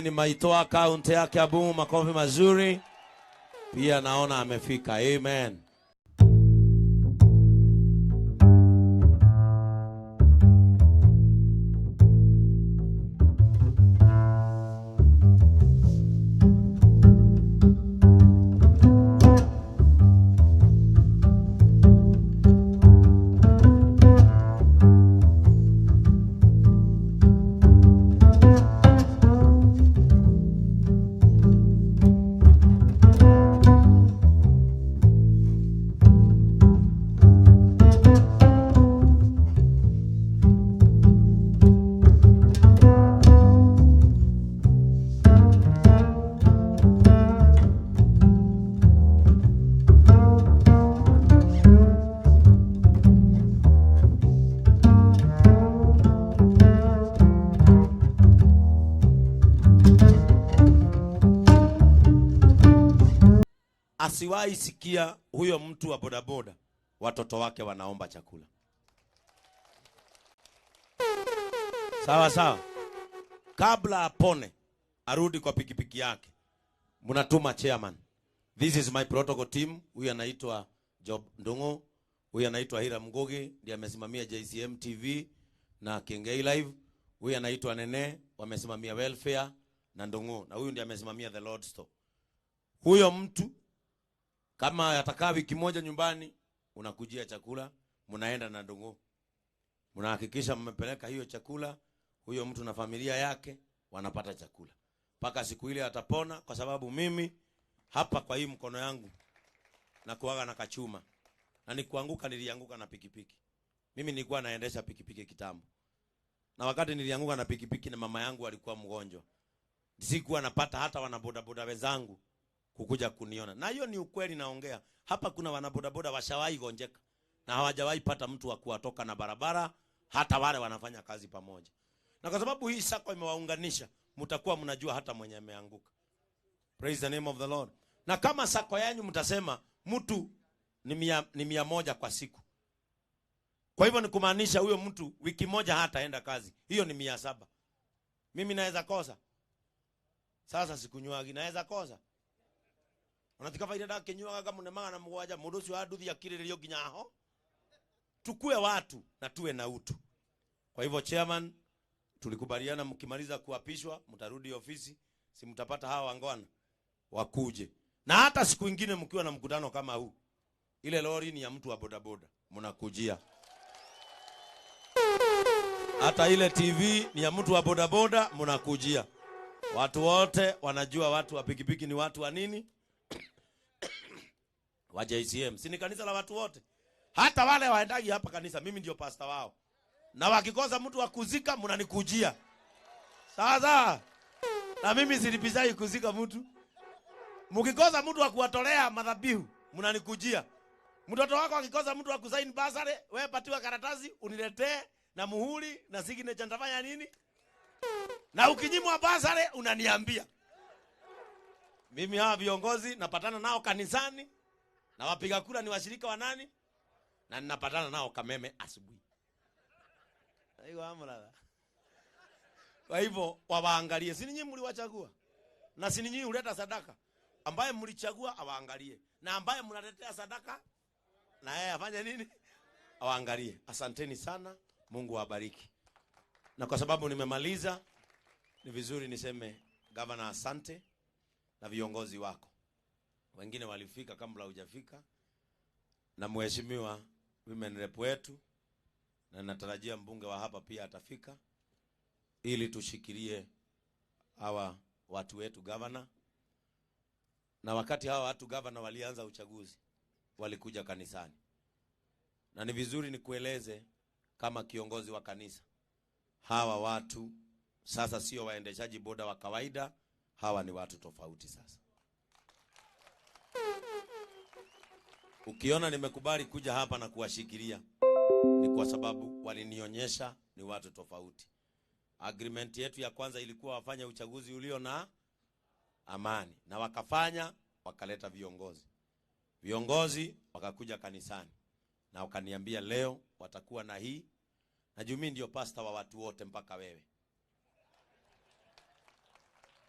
Ni maitoa account yake Abu, makofi mazuri. Pia naona amefika. Amen. Asiwahi sikia huyo mtu wa bodaboda watoto wake wanaomba chakula. Sawa sawa. Kabla apone arudi kwa pikipiki yake, mnatuma chairman. This is my protocol team. Huyu anaitwa Job Ndungu, huyu anaitwa Hira Mgogi, ndiye amesimamia JCM TV na Kengei Live. Huyu anaitwa Nene, wamesimamia welfare na Ndungu, na huyu ndiye amesimamia the Lord Store. Huyo mtu kama atakaa wiki moja nyumbani, unakujia chakula, mnaenda na Ndungu. Mnahakikisha mmepeleka hiyo chakula, huyo mtu na familia yake wanapata chakula. Paka siku ile atapona, kwa sababu mimi hapa kwa hii mkono yangu na kuaga na kachuma. Na nikuanguka nilianguka na pikipiki. Mimi nilikuwa naendesha pikipiki kitambo. Na wakati nilianguka na pikipiki na mama yangu alikuwa mgonjwa, sikuwa napata hata wanabodaboda wenzangu kukuja kuniona. Na hiyo ni ukweli naongea. Hapa kuna wanabodaboda washawahi gonjeka na hawajawahi pata mtu wa kuwatoka na barabara, hata wale wanafanya kazi pamoja. Na kwa sababu hii sako imewaunganisha, mtakuwa mnajua hata mwenye ameanguka. Praise the name of the Lord. Na kama sako yenu mtasema mtu ni 100 kwa siku, kwa hivyo ni kumaanisha huyo mtu wiki moja hataenda kazi. Hiyo ni 700. Mimi naweza kosa? Sasa sikunywa naweza kosa? Unatika faida da kenywa kama mnemanga na mwaja mudosi wa aduthi akirelio ginyaho. Tukue watu na tuwe na utu. Kwa hivyo chairman, tulikubaliana mkimaliza kuapishwa mtarudi ofisi, si mtapata hawa wangwana wakuje. Na hata siku nyingine mkiwa na mkutano kama huu, ile lori ni ya mtu wa bodaboda, mnakujia. Hata ile TV ni ya mtu wa bodaboda, mnakujia. Watu wote wanajua watu wa pikipiki ni watu wa nini? Wa JCM. Si ni kanisa la watu wote. Hata wale waendagi hapa kanisa, mimi ndio pastor wao. Na wakikosa mtu wa kuzika, mnanikujia. Sawa sawa. Na mimi silipizai kuzika mtu. Mkikosa mtu wa kuwatolea madhabihu, mnanikujia. Mtoto wako akikosa mtu wa kusaini basare, wewe patiwa karatasi uniletee na muhuri na signature, nitafanya nini? Na ukinyimwa basare unaniambia. Mimi hawa viongozi napatana nao kanisani, na wapiga kura ni washirika wa nani? Na ninapatana nao Kameme asubuhi. Aiyo amla. Kwa hivyo waangalie, si ninyi mliwachagua. Na si ninyi huleta sadaka. Ambaye mlichagua awaangalie. Na ambaye mnaletea sadaka na yeye afanye nini? Awaangalie. Asanteni sana. Mungu awabariki. Na kwa sababu nimemaliza, ni vizuri niseme Governor asante na viongozi wako. Wengine walifika kabla hujafika, na mheshimiwa women rep wetu, na natarajia mbunge wa hapa pia atafika, ili tushikilie hawa watu wetu governor. Na wakati hawa watu governor walianza uchaguzi, walikuja kanisani. Na ni vizuri nikueleze kama kiongozi wa kanisa, hawa watu sasa sio waendeshaji boda wa kawaida, hawa ni watu tofauti sasa. Ukiona nimekubali kuja hapa na kuwashikilia, ni kwa sababu walinionyesha ni watu tofauti. Agreement yetu ya kwanza ilikuwa wafanya uchaguzi ulio na amani, na wakafanya, wakaleta viongozi. Viongozi wakakuja kanisani na wakaniambia leo watakuwa na hii, na juu mimi ndio pastor wa watu wote mpaka wewe.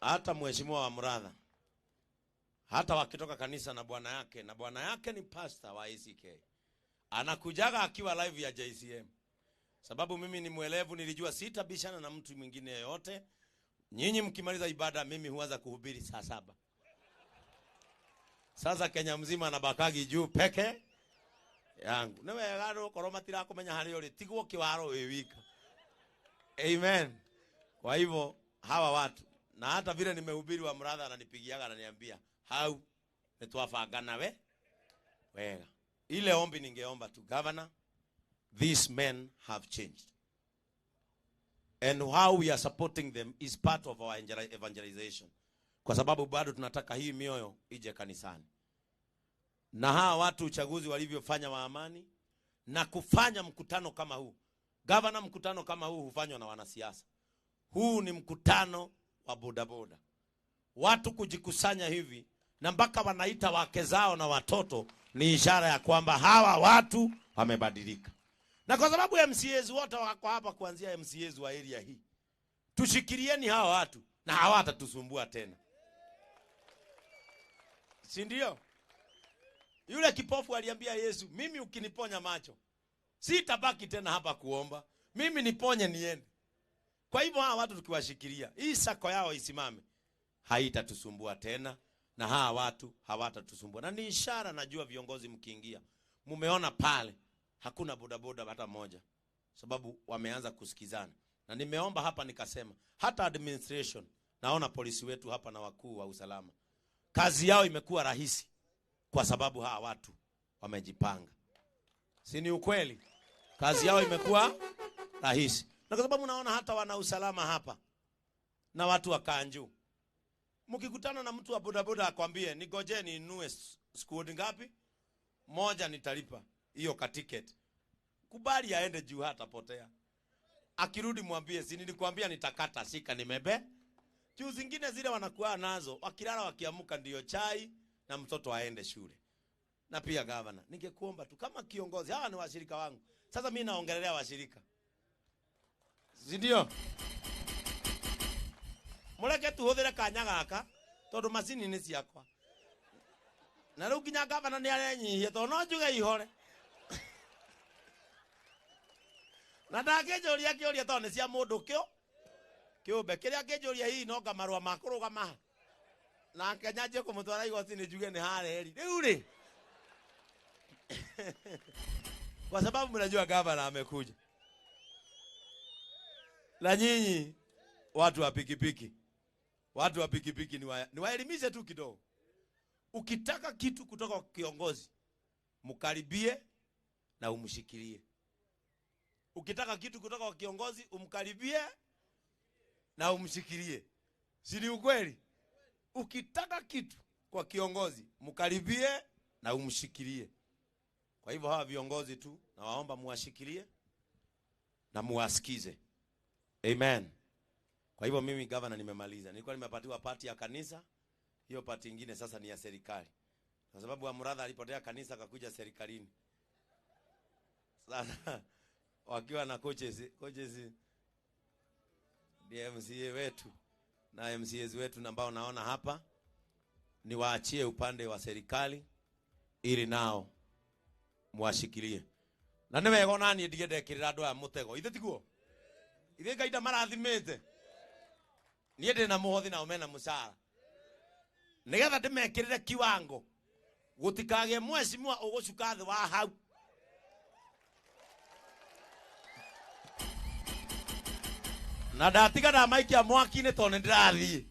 hata mheshimiwa wa Muratha, hata wakitoka kanisa na bwana yake ni pastor wa ACK, anakujaga akiwa live ya JCM. Sababu mimi ni mwelevu, nilijua sitabishana na mtu mwingine yeyote. Nyinyi mkimaliza ibada mimi huanza kuhubiri saa 7. Sasa Kenya mzima na bakagi juu peke yangu. Newe garo koroma tira kumenya hari uri tiguo kiwaro wika. Amen. Kwa hivyo hawa watu, na hata vile nimehubiri wa Muratha ananipigiaga ananiambia, "Hau nitwafangana wega." Ile ombi ningeomba tu, Governor, these men have changed. And how we are supporting them is part of our evangelization. Kwa sababu bado tunataka hii mioyo ije kanisani. Na hawa watu uchaguzi walivyofanya wa amani na kufanya mkutano kama huu. Governor, mkutano kama huu hufanywa na wanasiasa. Huu ni mkutano wa bodaboda. Watu kujikusanya hivi na mpaka wanaita wake zao na watoto, ni ishara ya kwamba hawa watu wamebadilika. Na kwa sababu MCAs wote wako hapa, kuanzia MCAs wa area hii, tushikilieni hawa watu na hawatatusumbua tena. Si ndio? Yule kipofu aliambia Yesu, "Mimi ukiniponya macho, sitabaki tena hapa kuomba. Mimi niponye niende." Kwa hivyo hawa watu tukiwashikilia, hii sako yao isimame, haitatusumbua tena na hawa watu hawatatusumbua. Na ni ishara, najua viongozi mkiingia, mumeona pale hakuna bodaboda hata moja, sababu wameanza kusikizana. Na nimeomba hapa nikasema, hata administration, naona polisi wetu hapa na wakuu wa usalama, kazi yao imekuwa rahisi kwa sababu hawa watu wamejipanga. Si ni ukweli? Kazi yao imekuwa rahisi. Na kwa sababu naona hata wana usalama hapa na watu wa Kanju, mkikutana na mtu wa bodaboda akwambie, "Nigojeni inue squad ngapi? Moja nitalipa hiyo ka ticket." Kubali aende juu, hata potea. Akirudi mwambie, "Si nilikwambia nitakata shika nimebe." Juu zingine zile wanakuwa nazo, wakilala wakiamuka ndio chai na mtoto aende shule. Na pia Governor, ningekuomba tu kama kiongozi, hawa ni washirika wangu. Sasa mimi naongelea washirika. Si ndio? Muleke tuhuthire kanya gaka tondu macini ni ciakwa. Na riu kinya Governor ni arenyihia to no njuge ihore. Na ndakijuria kiuria to ni cia mundu kiumbe kiria kijuria hii no ngamarua makurugama. Na Kenya je kumutwara igoti ni njuge ni hareri. Riu ri. Kwa sababu mnajua Governor amekuja. Na nyinyi watu wa pikipiki, ni waelimishe tu kidogo. Ukitaka kitu kutoka kwa kiongozi, mkaribie na umshikilie. Ukitaka kitu kutoka kwa kiongozi, umkaribie na umshikilie. Si ni ukweli? Ukitaka kitu kwa kiongozi, mkaribie na umshikilie. Kwa hivyo hawa viongozi tu na waomba muwashikilie na muwasikize. Amen. Kwa hivyo mimi Governor nimemaliza. Nilikuwa nimepatiwa pati ya kanisa, hiyo pati nyingine sasa ni ya serikali. Kwa sababu wa Muratha alipotea kanisa akakuja serikalini. Sana wakiwa na coaches DMCA wetu na MCAs wetu ambao naona hapa, ni waachie upande wa serikali ili nao muwashikilie. Na niwe gona ni ndigende kirira ndo ya mutego. Ithe tiguo? Ithe Ngai marathimete. Niĩ ndĩ na mũhothi na umena musara. Nigetha ndimekirire kiwango gutikage mheshimiwa ugucuka thi wa hau. Na ndatiga na maikia mwaki-inĩ tondũ ndĩrathiĩ.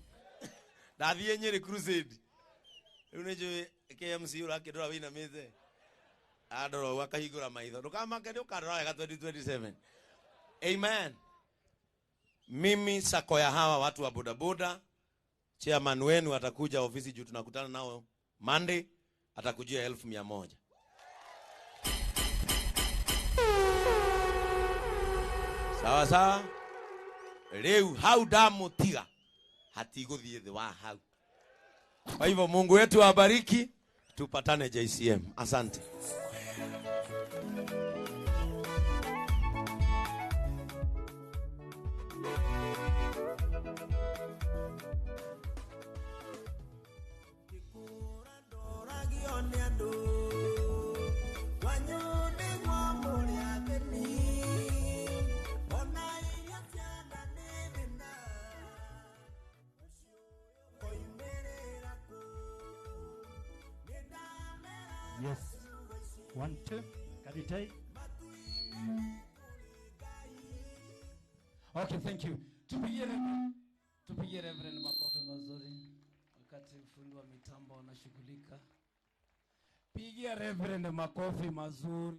Ndathiĩ Nyeri crusade. Rĩu nĩ njũĩ KMC ũrakĩndora wĩinamĩte. Andora wakahingũra maitho. Ndũkamake nĩ ũkandora wega 2027. Amen. Mimi sako ya hawa watu wa bodaboda, chairman wenu atakuja ofisi juu tunakutana nao Monday, atakujia 1,100. Sawa sawa? Leo hau damutiga hatigũthiĩ thĩ wa hau. Kwa hivyo Mungu wetu awabariki, tupatane JCM. Asante. Yes. 1, 2. Can you take? Okay, thank you. Tupigie Reverend makofi mazuri wakati fundi wa mitambo wanashughulika. Pigia Reverend makofi mazuri.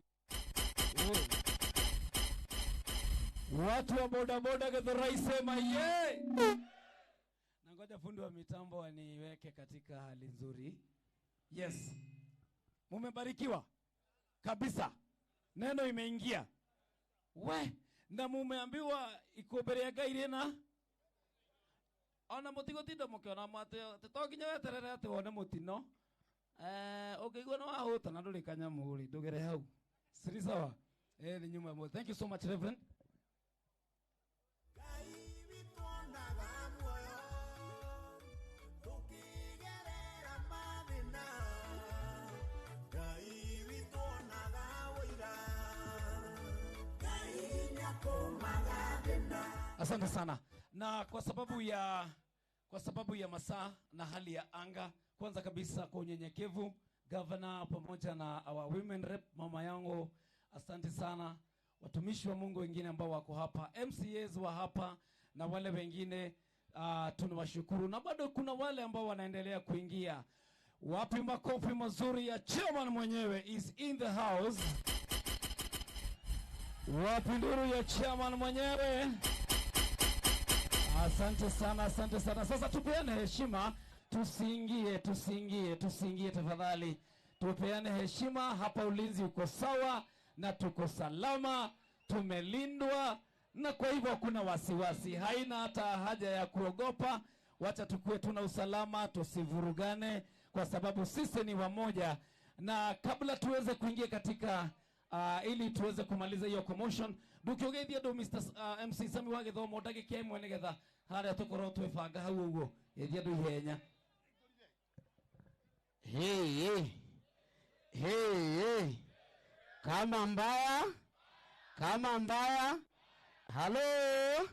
Watu wa boda boda Githurai sema ye. Na ngoja fundi wa mitambo waniweke katika hali nzuri. Yes. Mumebarikiwa kabisa. Neno imeingia. Na mumeambiwa iko mbere ya Ngai rena. Ona mutigo tindo mukiona mate tetoginya weterere ati wone mutino. Ukigwa no wahuta na nduri kanyamuri ndugere hau. Siri sawa. Ni nyuma mo. Thank you so much Reverend. Asante sana. Na kwa sababu ya masaa na hali ya anga, kwanza kabisa kwa unyenyekevu, governor pamoja na our women rep mama yangu, asante sana. Watumishi wa Mungu wengine ambao wako hapa, MCAs wa hapa na wale wengine tunawashukuru, na bado kuna wale ambao wanaendelea kuingia. Wapi makofi mazuri ya chairman mwenyewe is in the house. Wapi nduru ya chairman mwenyewe? Asante sana, asante sana. Sasa tupeane heshima, tusiingie tafadhali. Tupeane heshima, hapa ulinzi uko sawa na tuko salama, tumelindwa na kwa hivyo hakuna wasiwasi. Haina hata haja ya kuogopa. Wacha tukue tuna usalama, tusivurugane kwa sababu sisi ni wamoja. Na kabla tuweze kuingia katika ili tuweze kumaliza hiyo commotion, ndukiogeithia ndo Mr. MC Sami wa Githomo ndagika imwe nigetha haria tukorwo twibanga hau uguo ethia ndu ihenya. Hey. Kama mbaya. Hello.